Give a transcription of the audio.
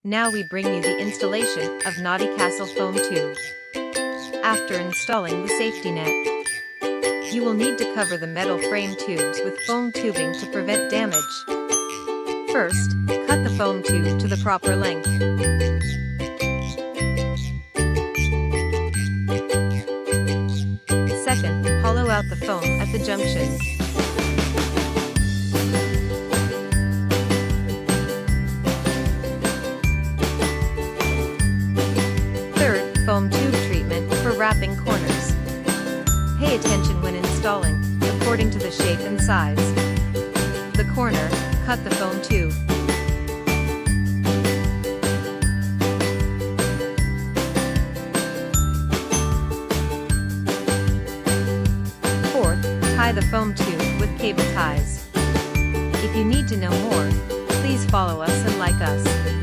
Now we bring you the installation of Naughty Castle foam tube. After installing the safety net, you will need to cover the metal frame tubes with foam tubing to prevent damage. First, cut the foam tube to the proper length. Second, hollow out the foam at the junction. Third, foam tube treatment for wrapping corners. Pay attention when installing, according to the shape and size. The corner, cut the foam tube. Fourth, tie the foam tube with cable ties. If you need to know more, please follow us and like us.